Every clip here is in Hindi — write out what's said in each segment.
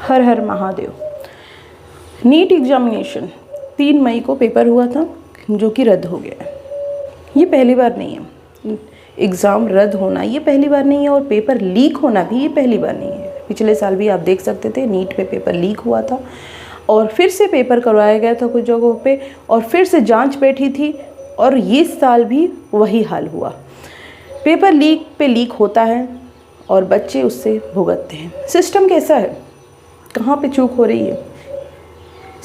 हर हर महादेव। नीट एग्जामिनेशन 3 मई को पेपर हुआ था जो कि रद्द हो गया है। ये पहली बार नहीं है, एग्ज़ाम रद्द होना ये पहली बार नहीं है, और पेपर लीक होना भी ये पहली बार नहीं है। पिछले साल भी आप देख सकते थे नीट पे पेपर लीक हुआ था और फिर से पेपर करवाया गया था कुछ जगहों पे, और फिर से जांच बैठी थी, और ये साल भी वही हाल हुआ। पेपर लीक पे लीक होता है और बच्चे उससे भुगतते हैं। सिस्टम कैसा है, कहाँ पे चूक हो रही है?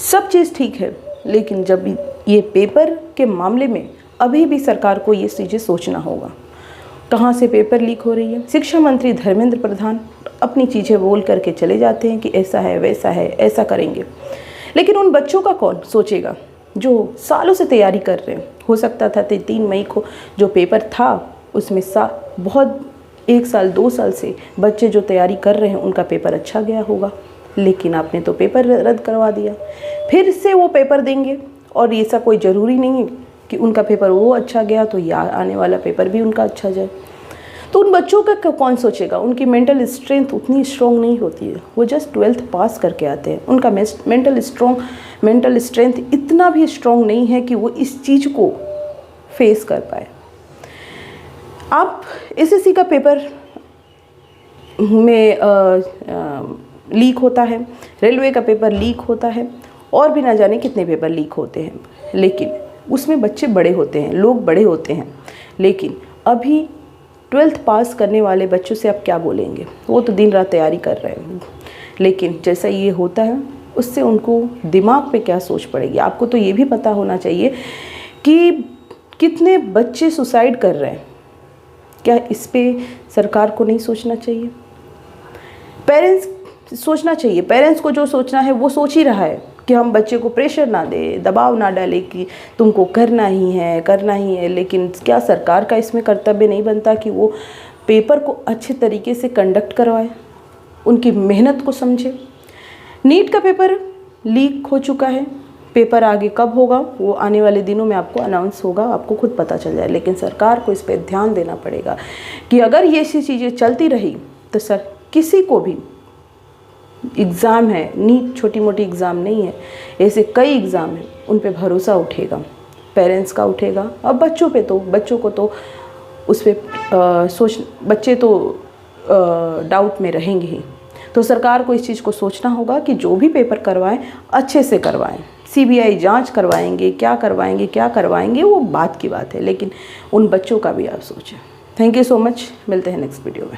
सब चीज़ ठीक है, लेकिन जब ये पेपर के मामले में अभी भी सरकार को ये चीज़ें सोचना होगा। कहाँ से पेपर लीक हो रही है? शिक्षा मंत्री धर्मेंद्र प्रधान अपनी चीज़ें बोल करके चले जाते हैं कि ऐसा है, वैसा है, ऐसा करेंगे, लेकिन उन बच्चों का कौन सोचेगा जो सालों से तैयारी कर रहे हैं? हो सकता था 3 मई को जो पेपर था उसमें बहुत 1 साल 2 साल से बच्चे जो तैयारी कर रहे हैं उनका पेपर अच्छा गया होगा, लेकिन आपने तो पेपर रद्द करवा दिया। फिर से वो पेपर देंगे, और ऐसा कोई ज़रूरी नहीं है कि उनका पेपर वो अच्छा गया तो या आने वाला पेपर भी उनका अच्छा जाए। तो उन बच्चों का कौन सोचेगा? उनकी मेंटल स्ट्रेंथ उतनी स्ट्रॉन्ग नहीं होती है, वो जस्ट 12th पास करके आते हैं। उनका मेंटल स्ट्रेंथ इतना भी स्ट्रॉन्ग नहीं है कि वो इस चीज़ को फेस कर पाए। आप एसएससी का पेपर में लीक होता है, रेलवे का पेपर लीक होता है, और भी ना जाने कितने पेपर लीक होते हैं, लेकिन उसमें बच्चे बड़े होते हैं, लोग बड़े होते हैं। लेकिन अभी 12th पास करने वाले बच्चों से आप क्या बोलेंगे? वो तो दिन रात तैयारी कर रहे हैं, लेकिन जैसा ये होता है उससे उनको दिमाग पे क्या सोच पड़ेगी? आपको तो ये भी पता होना चाहिए कि कितने बच्चे सुसाइड कर रहे हैं। क्या इस पे सरकार को नहीं सोचना चाहिए? पेरेंट्स सोचना चाहिए। पेरेंट्स को जो सोचना है वो सोच ही रहा है कि हम बच्चे को प्रेशर ना दें, दबाव ना डालें कि तुमको करना ही है, लेकिन क्या सरकार का इसमें कर्तव्य नहीं बनता कि वो पेपर को अच्छे तरीके से कंडक्ट करवाए, उनकी मेहनत को समझे? नीट का पेपर लीक हो चुका है, पेपर आगे कब होगा वो आने वाले दिनों में आपको अनाउंस होगा, आपको खुद पता चल जाए। लेकिन सरकार को इस पर ध्यान देना पड़ेगा कि अगर ये ऐसी चीज़ें चलती रही तो सर किसी को भी एग्ज़ाम है, नीट छोटी मोटी एग्ज़ाम नहीं है, ऐसे कई एग्ज़ाम हैं, उन पे भरोसा उठेगा, पेरेंट्स का उठेगा। अब बच्चों को तो उस पर बच्चे तो डाउट में रहेंगे ही। तो सरकार को इस चीज़ को सोचना होगा कि जो भी पेपर करवाएं अच्छे से करवाएं। सीबीआई जांच करवाएंगे, क्या करवाएंगे वो बात की बात है, लेकिन उन बच्चों का भी आप सोचें। थैंक यू सो मच, मिलते हैं नेक्स्ट वीडियो में।